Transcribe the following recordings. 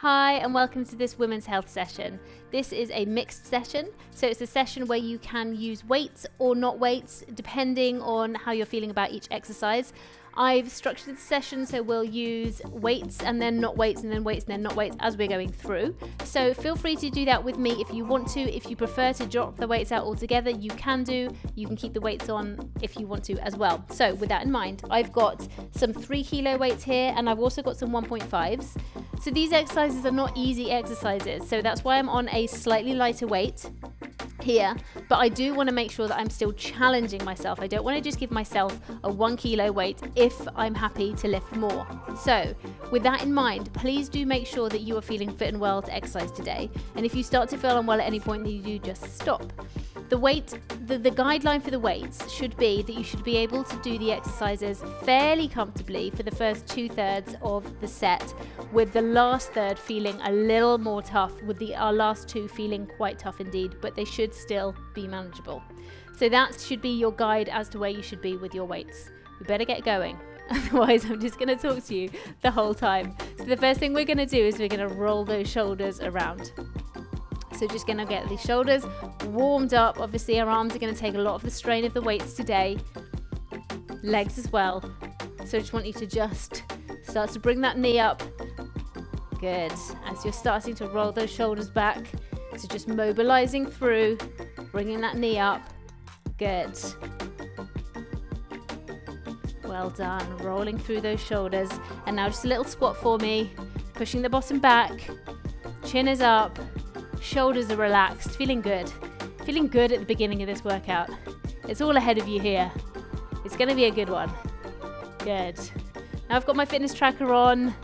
Hi and welcome to this women's health session. This is a mixed session, so it's a session where you can use weights or not weights depending on how you're feeling about each exercise. I've structured the session so we'll use weights and then not weights and then weights and then not weights as we're going through. So feel free to do that with me if you want to. If you prefer to drop the weights out altogether, you can do. You can keep the weights on if you want to as well. So with that in mind, I've got some 3 kilo weights here and I've also got some 1.5s. So these exercises are not easy exercises. So that's why I'm on a slightly lighter weight here, but I do want to make sure that I'm still challenging myself. I don't want to just give myself a 1 kilo weight if I'm happy to lift more. So with that in mind, please do make sure that you are feeling fit and well to exercise today. And if you start to feel unwell at any point, then you do just stop. The guideline for the weights should be that you should be able to do the exercises fairly comfortably for the first 2/3 of the set, with the last third feeling a little more tough, with our last 2 feeling quite tough indeed, but they should still be manageable. So that should be your guide as to where you should be with your weights. You better get going. Otherwise, I'm just going to talk to you the whole time. So the first thing we're going to do is we're going to roll those shoulders around. So just going to get the shoulders warmed up. Obviously, our arms are going to take a lot of the strain of the weights today. Legs as well. So I just want you to just start to bring that knee up. Good. As you're starting to roll those shoulders back. So just mobilizing through, bringing that knee up. Good. Well done. Rolling through those shoulders. And now just a little squat for me. Pushing the bottom back. Chin is up. Shoulders are relaxed, feeling good. Feeling good at the beginning of this workout. It's all ahead of you here. It's going to be a good one. Good. Now I've got my fitness tracker on.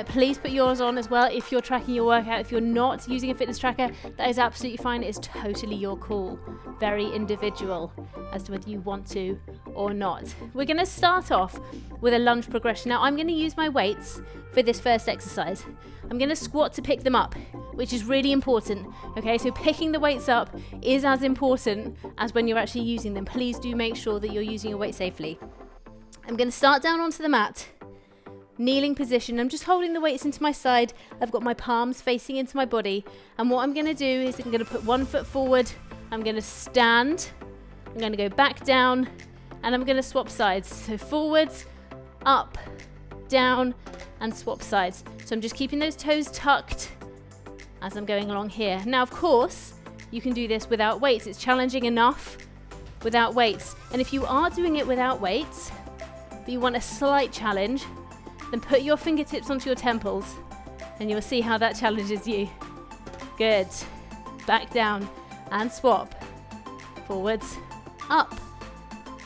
Please put yours on as well if you're tracking your workout. If you're not using a fitness tracker, that is absolutely fine. It's totally your call. Very individual as to whether you want to or not. We're going to start off with a lunge progression. Now I'm going to use my weights for this first exercise. I'm going to squat to pick them up, which is really important. Okay, so picking the weights up is as important as when you're actually using them. Please do make sure that you're using your weight safely. I'm going to start down onto the mat. Kneeling position. I'm just holding the weights into my side. I've got my palms facing into my body. And what I'm going to do is I'm going to put one foot forward. I'm going to stand. I'm going to go back down. And I'm going to swap sides. So forwards, up, down, and swap sides. So I'm just keeping those toes tucked as I'm going along here. Now, of course, you can do this without weights. It's challenging enough without weights. And if you are doing it without weights, but you want a slight challenge, then put your fingertips onto your temples and you'll see how that challenges you. Good. Back down and swap. Forwards, up,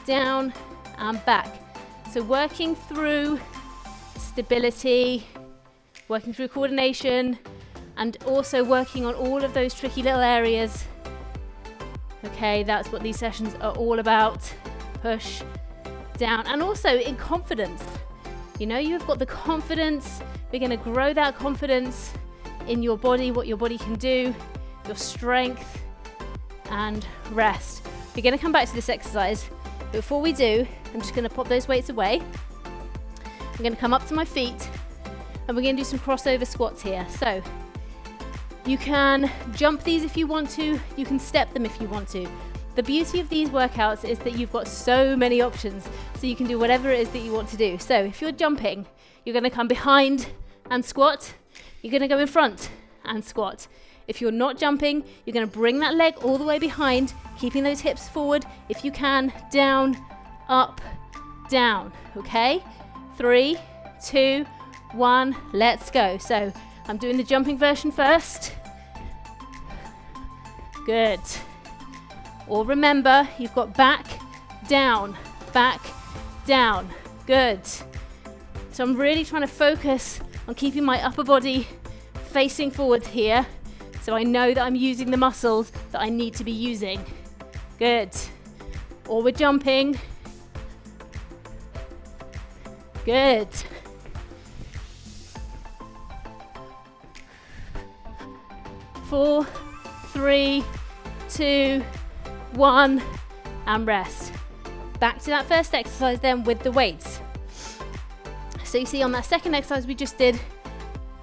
down, and back. So working through stability, working through coordination, and also working on all of those tricky little areas. Okay, that's what these sessions are all about. Push, down, and also in confidence. You know, you've got the confidence. We're going to grow that confidence in your body, what your body can do, your strength, and rest. We're going to come back to this exercise. But before we do, I'm just going to pop those weights away. I'm going to come up to my feet and we're going to do some crossover squats here. So you can jump these if you want to, you can step them if you want to. The beauty of these workouts is that you've got so many options, so you can do whatever it is that you want to do. So if you're jumping, you're going to come behind and squat. You're going to go in front and squat. If you're not jumping, you're going to bring that leg all the way behind, keeping those hips forward. If you can, down, up, down. Okay? 3, 2, 1, let's go. So I'm doing the jumping version first. Good. Or remember, you've got back, down, back, down. Good. So I'm really trying to focus on keeping my upper body facing forward here, so I know that I'm using the muscles that I need to be using. Good. Or we're jumping. Good. Four, 3, 2, 1, and rest. Back to that first exercise then with the weights. So you see on that second exercise we just did,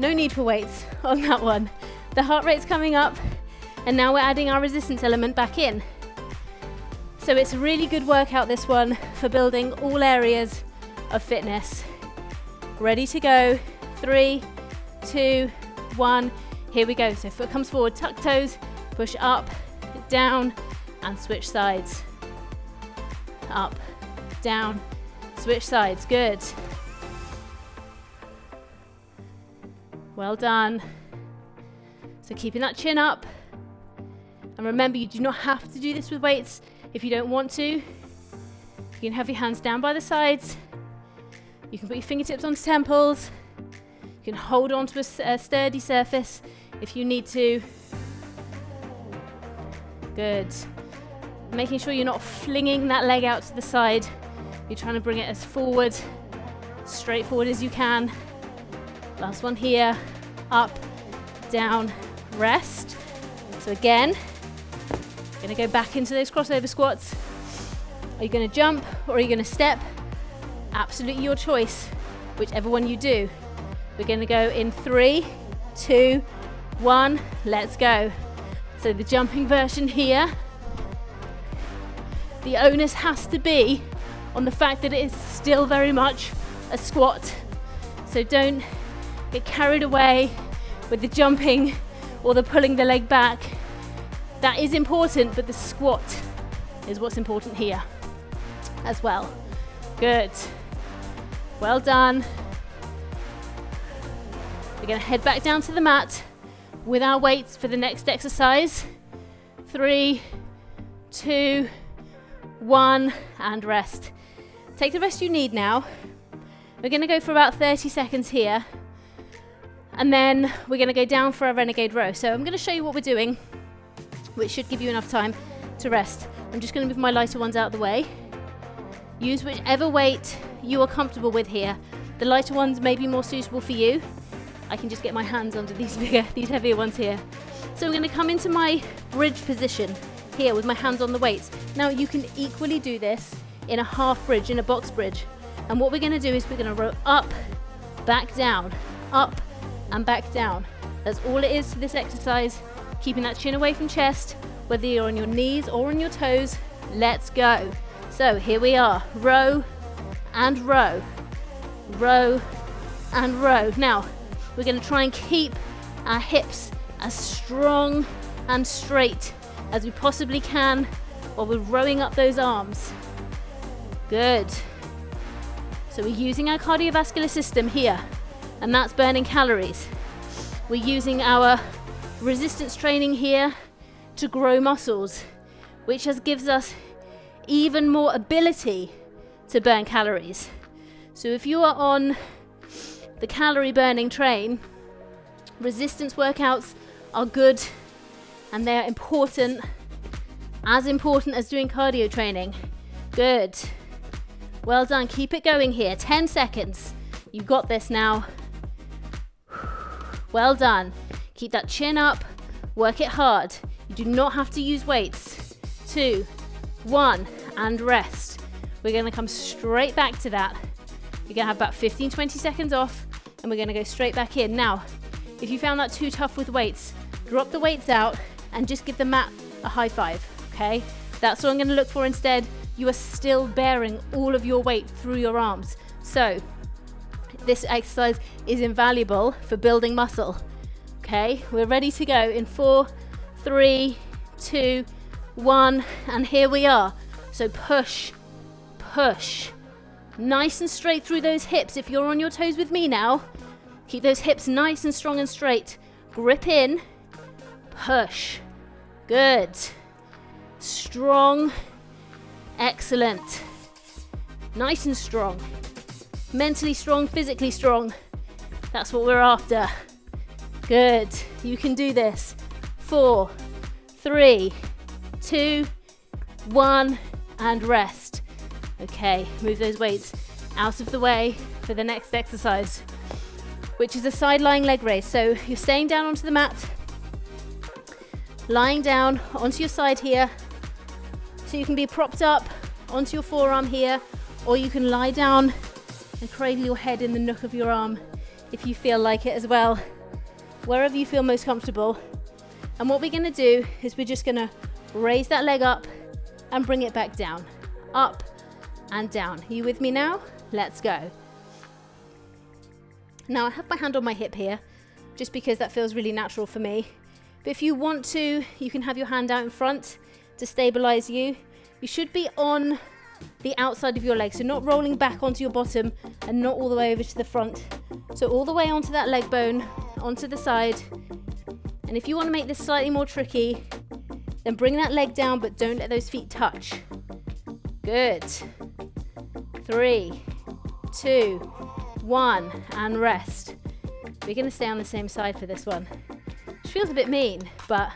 No need for weights on that one. The heart rate's coming up, and now we're adding our resistance element back in. So it's a really good workout, this one, for building all areas of fitness. Ready to go. 3, 2, 1. Here we go. So foot comes forward, tuck toes, push up, down, and switch sides. Up, down, switch sides. Good. Well done. So keeping that chin up. And remember, you do not have to do this with weights if you don't want to. You can have your hands down by the sides. You can put your fingertips onto temples. You can hold on to a sturdy surface if you need to. Good. Making sure you're not flinging that leg out to the side. You're trying to bring it as forward, straight forward as you can. Last one here. Up, down, rest. So again, going to go back into those crossover squats. Are you going to jump or are you going to step? Absolutely your choice, whichever one you do. We're going to go in 3, 2, 1, let's go. So the jumping version here, the onus has to be on the fact that it is still very much a squat. So don't get carried away with the jumping or the pulling the leg back. That is important, but the squat is what's important here as well. Good. Well done. We're going to head back down to the mat with our weights for the next exercise. 3, 2, 1, and rest. Take the rest you need now. We're going to go for about 30 seconds here, and then we're going to go down for our Renegade Row. So I'm going to show you what we're doing, which should give you enough time to rest. I'm just going to move my lighter ones out of the way. Use whichever weight you are comfortable with here. The lighter ones may be more suitable for you. I can just get my hands under these heavier ones here. So I'm going to come into my bridge position here with my hands on the weights. Now you can equally do this in a half bridge, in a box bridge. And what we're going to do is we're going to row up, back down, up and back down. That's all it is to this exercise. Keeping that chin away from chest, whether you're on your knees or on your toes. Let's go. So here we are, row and row, row and row. Now we're going to try and keep our hips as strong and straight as we possibly can while we're rowing up those arms. Good. So we're using our cardiovascular system here, and that's burning calories. We're using our resistance training here to grow muscles, which gives us even more ability to burn calories. So if you are on the calorie burning train, resistance workouts are good and they're important, as important as doing cardio training. Good. Well done. Keep it going here. 10 seconds. You've got this now. Well done. Keep that chin up. Work it hard. You do not have to use weights. 2, 1, and rest. We're going to come straight back to that. You're going to have about 15-20 seconds off, and we're going to go straight back in. Now, if you found that too tough with weights, drop the weights out and just give the mat a high five, okay? That's what I'm going to look for instead. You are still bearing all of your weight through your arms. So this exercise is invaluable for building muscle. Okay, we're ready to go in 4, 3, 2, 1, and here we are. So push, push, nice and straight through those hips. If you're on your toes with me now, keep those hips nice and strong and straight. Grip in, push, good, strong, excellent, nice and strong, mentally strong, physically strong. That's what we're after. Good, you can do this. 4, 3, 2, 1, and rest. Okay, move those weights out of the way for the next exercise, which is a side lying leg raise. So you're staying down onto the mat, lying down onto your side here. So you can be propped up onto your forearm here, or you can lie down and cradle your head in the nook of your arm if you feel like it as well, wherever you feel most comfortable. And what we're gonna do is we're just gonna raise that leg up and bring it back down, up and down. Are you with me now? Let's go. Now I have my hand on my hip here, just because that feels really natural for me. But if you want to, you can have your hand out in front to stabilize you. You should be on the outside of your leg, so not rolling back onto your bottom and not all the way over to the front. So all the way onto that leg bone, onto the side. And if you want to make this slightly more tricky, then bring that leg down, but don't let those feet touch. Good. 3, 2, 1, and rest. We're going to stay on the same side for this one. Which feels a bit mean, but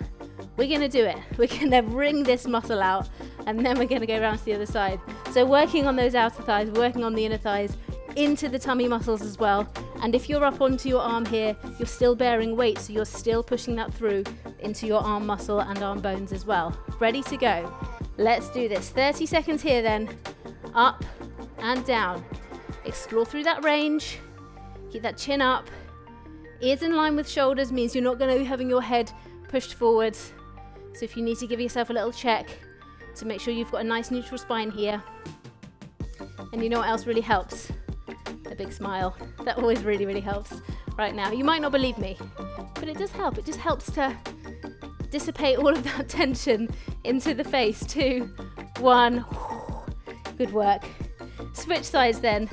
we're going to do it. We're going to wring this muscle out, and then we're going to go around to the other side. So working on those outer thighs, working on the inner thighs, into the tummy muscles as well. And if you're up onto your arm here, you're still bearing weight, so you're still pushing that through into your arm muscle and arm bones as well. Ready to go. Let's do this. 30 seconds here then. Up and down. Explore through that range. Keep that chin up. Ears in line with shoulders means you're not going to be having your head pushed forward. So if you need to give yourself a little check to make sure you've got a nice neutral spine here. And you know what else really helps? A big smile. That always really, really helps right now. You might not believe me, but it does help. It just helps to dissipate all of that tension into the face. 2, 1. Good work. Switch sides then.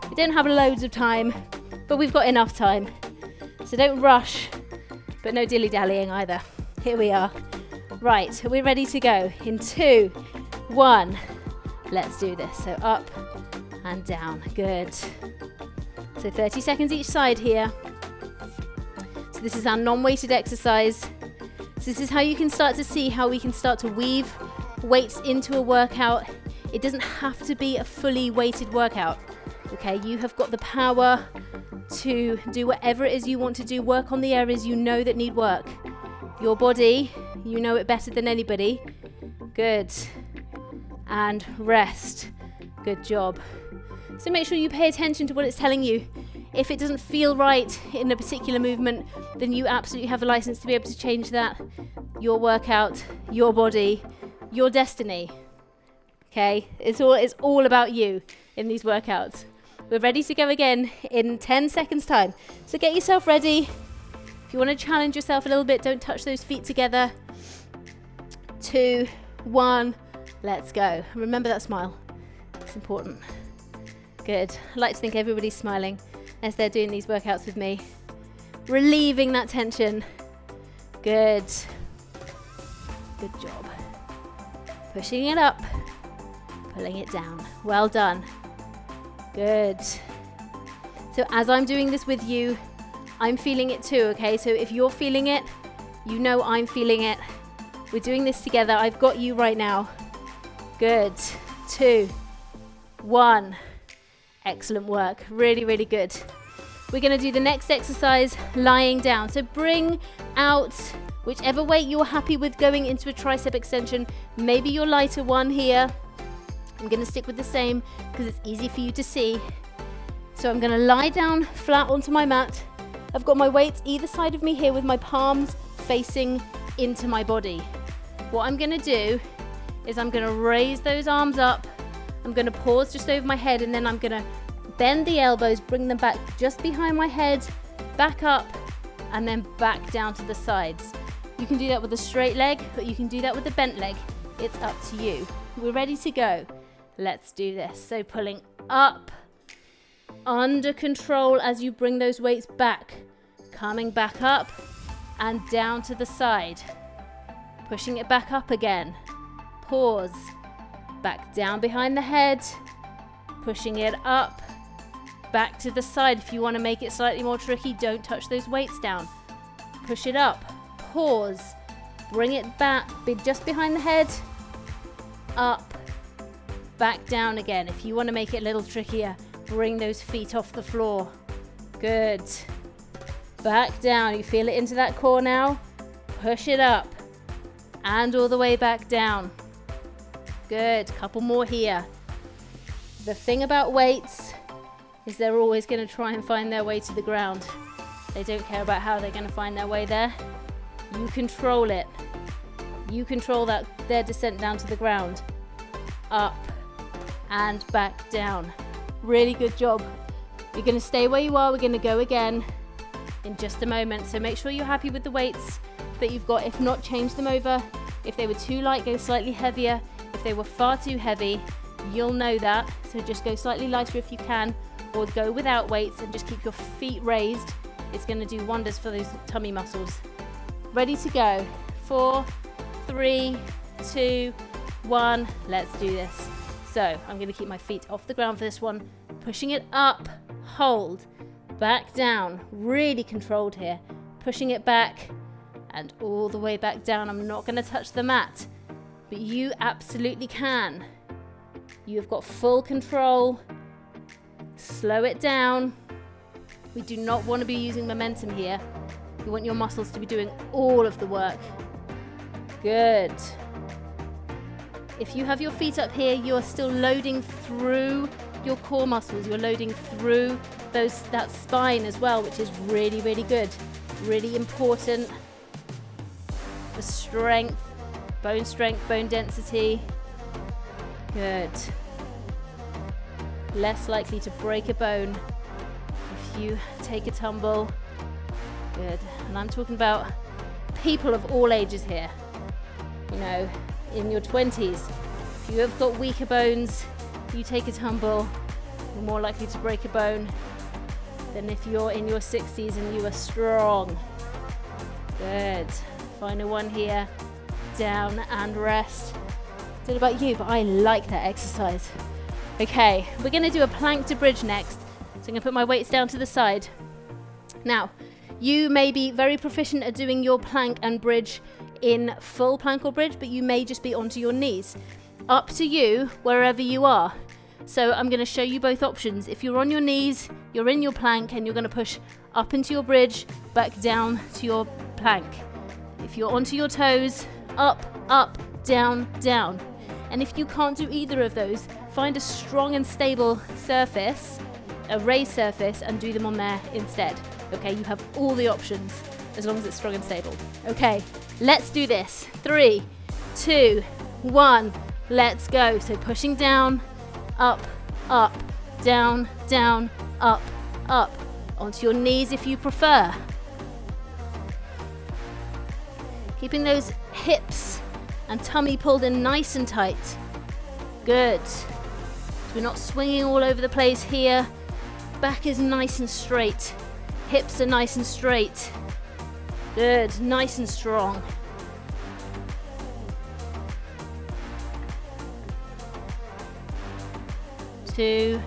We don't have loads of time, but we've got enough time. So don't rush, but no dilly-dallying either. Here we are. Right, we're ready to go. In 2, 1. Let's do this. So up and down. Good. So 30 seconds each side here. So this is our non-weighted exercise. So this is how you can start to see how we can start to weave weights into a workout. It doesn't have to be a fully weighted workout. Okay, you have got the power to do whatever it is you want to do. Work on the areas you know that need work. Your body, you know it better than anybody. Good. And rest. Good job. So make sure you pay attention to what it's telling you. If it doesn't feel right in a particular movement, then you absolutely have a license to be able to change that. Your workout, your body, your destiny. Okay, it's all about you in these workouts. We're ready to go again in 10 seconds time. So get yourself ready. If you want to challenge yourself a little bit, don't touch those feet together. 2, 1, let's go. Remember that smile. It's important. Good. I like to think everybody's smiling as they're doing these workouts with me. Relieving that tension. Good. Good job. Pushing it up. Pulling it down. Well done. Good. So as I'm doing this with you, I'm feeling it too, okay? So if you're feeling it, you know I'm feeling it. We're doing this together. I've got you right now. Good. 2, 1. Excellent work. Really, really good. We're going to do the next exercise lying down. So bring out whichever weight you're happy with going into a tricep extension. Maybe your lighter one here. I'm going to stick with the same because it's easy for you to see. So I'm going to lie down flat onto my mat. I've got my weights either side of me here with my palms facing into my body. What I'm going to do is I'm going to raise those arms up. I'm going to pause just over my head, and then I'm going to bend the elbows, bring them back just behind my head, back up, and then back down to the sides. You can do that with a straight leg, but you can do that with a bent leg. It's up to you. We're ready to go. Let's do this. So pulling up, under control as you bring those weights back, coming back up and down to the side, pushing it back up again, pause, back down behind the head, pushing it up, back to the side. If you want to make it slightly more tricky, don't touch those weights down, push it up, pause, bring it back, be just behind the head, up, back down again. If you want to make it a little trickier, bring those feet off the floor. Good. Back down. You feel it into that core now. Push it up. And all the way back down. Good. Couple more here. The thing about weights is they're always going to try and find their way to the ground. They don't care about how they're going to find their way there. You control it. You control their descent down to the ground. Up and back down. Really good job. You're going to stay where you are. We're going to go again in just a moment. So make sure you're happy with the weights that you've got. If not, change them over. If they were too light, go slightly heavier. If they were far too heavy, you'll know that. So just go slightly lighter if you can, or go without weights and just keep your feet raised. It's going to do wonders for those tummy muscles. Ready to go. 4, 3, 2, 1. Let's do this. So I'm going to keep my feet off the ground for this one. Pushing it up, hold, back down. Really controlled here. Pushing it back and all the way back down. I'm not going to touch the mat, but you absolutely can. You've got full control. Slow it down. We do not want to be using momentum here. You want your muscles to be doing all of the work. Good. If you have your feet up here, you are still loading through your core muscles. You're loading through that spine as well, which is really, really good. Really important for strength, bone density. Good. Less likely to break a bone if you take a tumble. Good. And I'm talking about people of all ages here. You know, in your 20s, if you have got weaker bones, you take a tumble, you're more likely to break a bone than if you're in your 60s and you are strong. Good. Final one here. Down and rest. I don't know about you, but I like that exercise. Okay, we're going to do a Plankton Bridge next. So I'm going to put my weights down to the side. Now, you may be very proficient at doing your plank and bridge in full plank or bridge, but you may just be onto your knees. Up to you, wherever you are. So I'm going to show you both options. If you're on your knees, you're in your plank and you're going to push up into your bridge, back down to your plank. If you're onto your toes, up, up, down, down. And if you can't do either of those, find a strong and stable surface, a raised surface, and do them on there instead. Okay, you have all the options as long as it's strong and stable. Okay, let's do this. 3, 2, 1, let's go. So pushing down, up, up, down, down, up, up. Onto your knees if you prefer. Keeping those hips and tummy pulled in nice and tight. Good. So we're not swinging all over the place here. Back is nice and straight. Hips are nice and straight. Good, nice and strong. Two,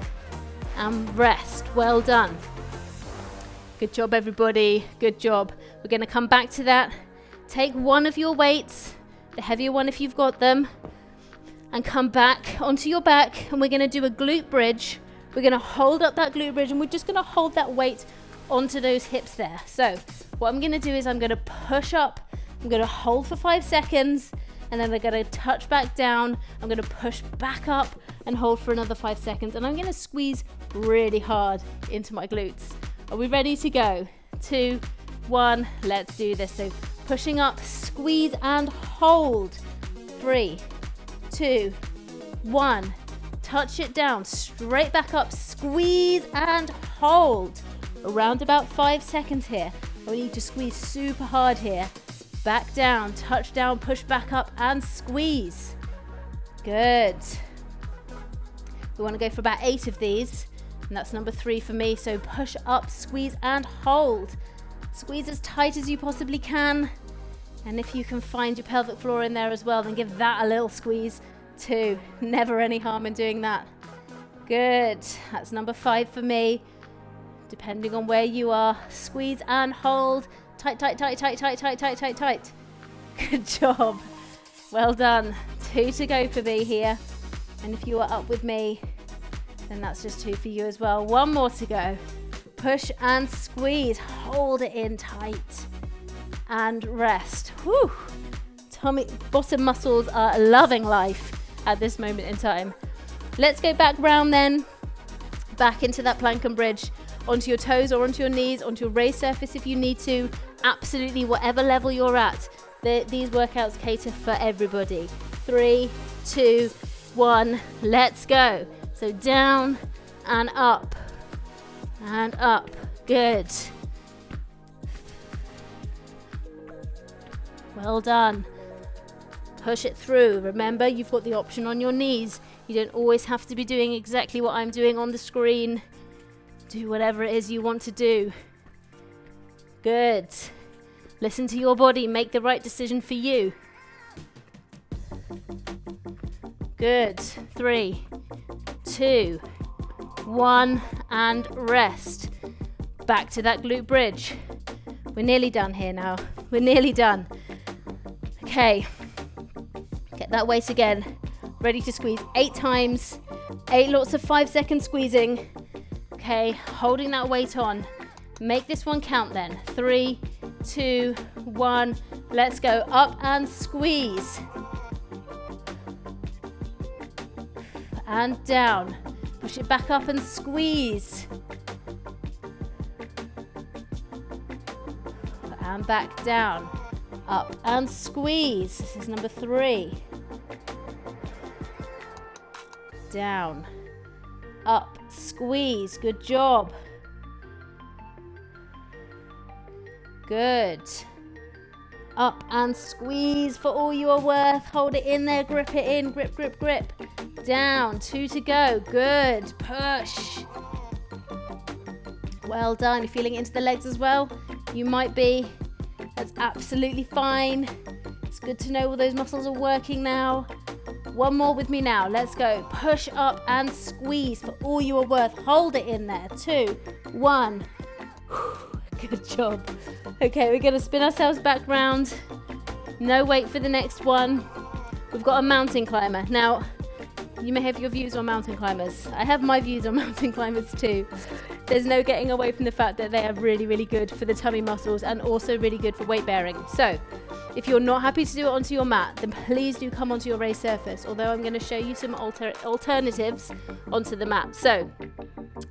and rest. Well done. Good job, everybody. Good job. We're going to come back to that. Take one of your weights, the heavier one if you've got them, and come back onto your back, and we're going to do a glute bridge. We're going to hold up that glute bridge, and we're just going to hold that weight onto those hips there. So what I'm going to do is I'm going to push up, I'm going to hold for 5 seconds, and then I'm going to touch back down. I'm going to push back up and hold for another 5 seconds, and I'm going to squeeze really hard into my glutes. Are we ready to go? 2, 1, let's do this. So pushing up, squeeze and hold. 3, 2, 1. Touch it down, straight back up, squeeze and hold. Around about 5 seconds here. We need to squeeze super hard here. Back down, touch down, push back up and squeeze. Good. We want to go for about 8 of these, and that's number 3 for me. So push up, squeeze and hold. Squeeze as tight as you possibly can. And if you can find your pelvic floor in there as well, then give that a little squeeze too. Never any harm in doing that. Good. That's number 5 for me. Depending on where you are, squeeze and hold. Tight, tight, tight, tight, tight, tight, tight, tight, tight. Good job. Well done. 2 to go for me here. And if you are up with me, then that's just 2 for you as well. 1 more to go. Push and squeeze. Hold it in tight. And rest. Whew. Tummy, bottom muscles are loving life at this moment in time. Let's go back round then. Back into that Plankton Bridge, onto your toes or onto your knees, onto your raised surface if you need to. Absolutely, whatever level you're at. These workouts cater for everybody. 3, 2, 1, let's go. So down and up and up. Good. Well done. Push it through. Remember, you've got the option on your knees. You don't always have to be doing exactly what I'm doing on the screen. Do whatever it is you want to do. Good. Listen to your body. Make the right decision for you. Good. 3, 2, 1, and rest. Back to that glute bridge. We're nearly done here now. We're nearly done. Okay. Get that weight again. Ready to squeeze 8 times. 8 lots of 5-second squeezing. Okay, holding that weight on. Make this one count then. 3, 2, 1. Let's go. Up and squeeze. And down. Push it back up and squeeze. And back down. Up and squeeze. This is number 3. Down. Up. Squeeze. Good job. Good. Up and squeeze for all you are worth. Hold it in there. Grip it in. Grip, grip, grip. Down. 2 to go. Good. Push. Well done. You're feeling it into the legs as well? You might be. That's absolutely fine. It's good to know all those muscles are working now. One more with me now. Let's go. Push up and squeeze for all you are worth. Hold it in there. 2, 1. Good job. Okay, we're going to spin ourselves back round. No wait for the next one. We've got a mountain climber. Now, you may have your views on mountain climbers. I have my views on mountain climbers too. There's no getting away from the fact that they are really, really good for the tummy muscles and also really good for weight bearing. So, if you're not happy to do it onto your mat, then please do come onto your raised surface, although I'm going to show you some alternatives onto the mat. So,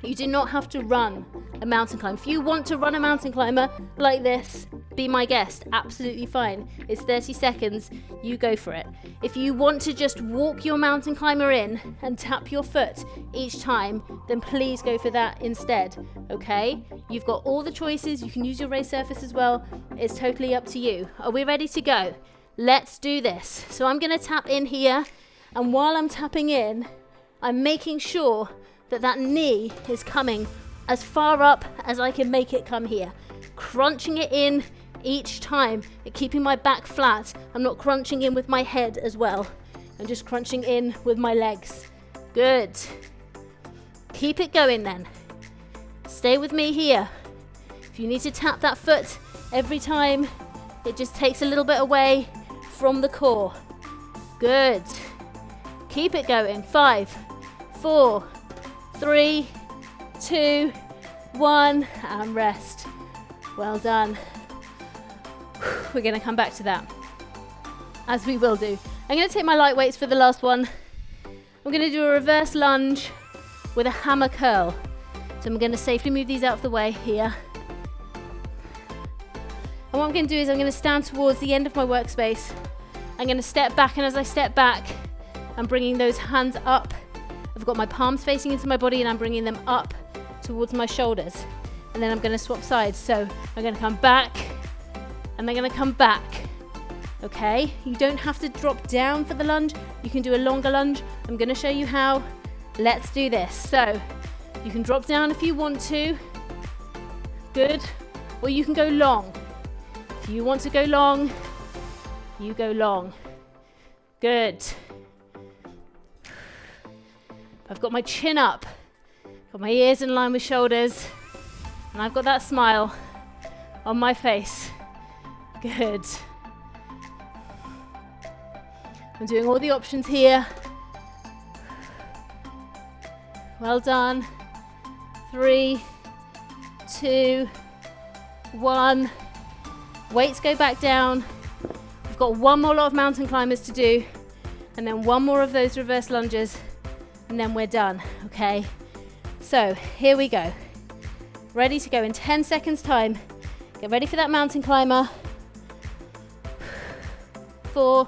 you do not have to run a mountain climb. If you want to run a mountain climber like this, be my guest. Absolutely fine. It's 30 seconds. You go for it. If you want to just walk your mountain climber in and tap your foot each time, then please go for that instead. Okay? You've got all the choices. You can use your raised surface as well. It's totally up to you. Are we ready to go? Let's do this. So I'm going to tap in here, and while I'm tapping in, I'm making sure that that knee is coming as far up as I can make it come here. Crunching it in each time, keeping my back flat. I'm not crunching in with my head as well. I'm just crunching in with my legs. Good. Keep it going then. Stay with me here. If you need to tap that foot every time, it just takes a little bit away from the core. Good. Keep it going. 5, 4, 3, 2, 1, and rest. Well done. We're going to come back to that, as we will do. I'm going to take my light weights for the last one. I'm going to do a reverse lunge with a hammer curl. So I'm going to safely move these out of the way here. And what I'm going to do is I'm going to stand towards the end of my workspace. I'm going to step back, and as I step back, I'm bringing those hands up. I've got my palms facing into my body, and I'm bringing them up towards my shoulders. And then I'm going to swap sides. So I'm going to come back, and I'm going to come back. Okay? You don't have to drop down for the lunge. You can do a longer lunge. I'm going to show you how. Let's do this. So you can drop down if you want to. Good. Or you can go long. If you want to go long, you go long. Good. I've got my chin up. Got my ears in line with shoulders. And I've got that smile on my face. Good. I'm doing all the options here. Well done. 3, 2, 1. Weights go back down. We've got one more lot of mountain climbers to do, and then one more of those reverse lunges, and then we're done, okay? So here we go. Ready to go in 10 seconds time. Get ready for that mountain climber. 4,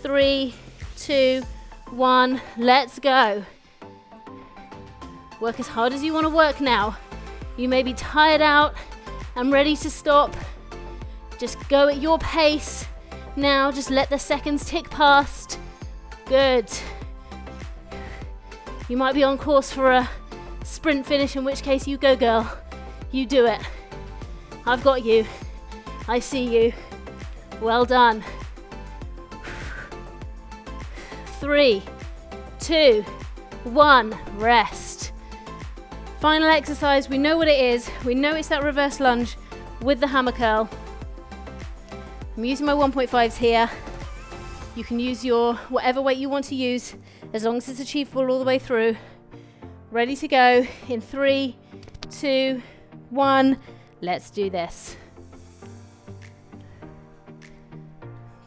3, 2, 1, let's go. Work as hard as you want to work now. You may be tired out and ready to stop. Just go at your pace. Now just let the seconds tick past. Good. You might be on course for a sprint finish, in which case you go, girl. You do it. I've got you. I see you. Well done. 3, 2, 1, rest. Final exercise, we know what it is. We know it's that reverse lunge with the hammer curl. I'm using my 1.5s here. You can use your whatever weight you want to use, as long as it's achievable all the way through. Ready to go in 3, 2, 1. Let's do this.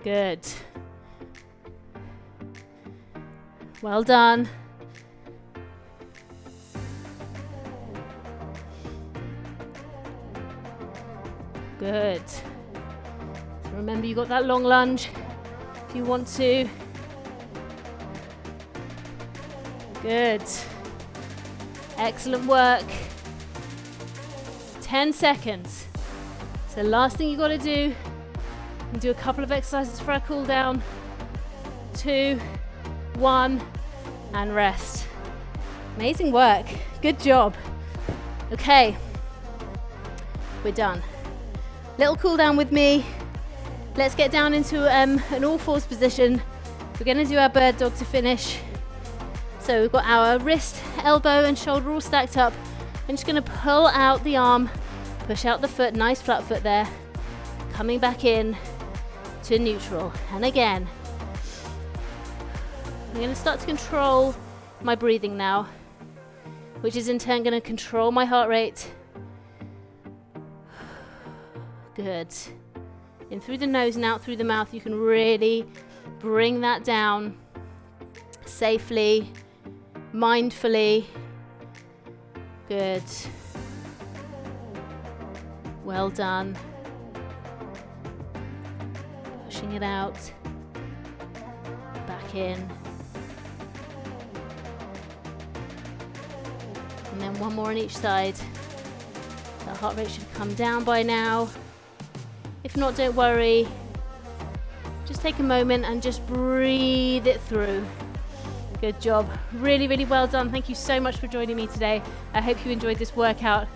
Good. Well done. Good. Remember, you got that long lunge if you want to. Good. Excellent work. 10 seconds. So the last thing you got to do, and do a couple of exercises for our cool down. 2, 1, and rest. Amazing work. Good job. Okay, we're done. Little cool down with me. Let's get down into an all fours position. We're going to do our bird dog to finish. So we've got our wrist, elbow, and shoulder all stacked up. I'm just going to pull out the arm, push out the foot, nice flat foot there. Coming back in to neutral. And again, I'm going to start to control my breathing now, which is in turn going to control my heart rate. Good. In through the nose and out through the mouth. You can really bring that down safely, mindfully. Good. Well done. Pushing it out. Back in. And then one more on each side. The heart rate should come down by now. If not, don't worry. Just take a moment and just breathe it through. Good job. Really, really well done. Thank you so much for joining me today. I hope you enjoyed this workout.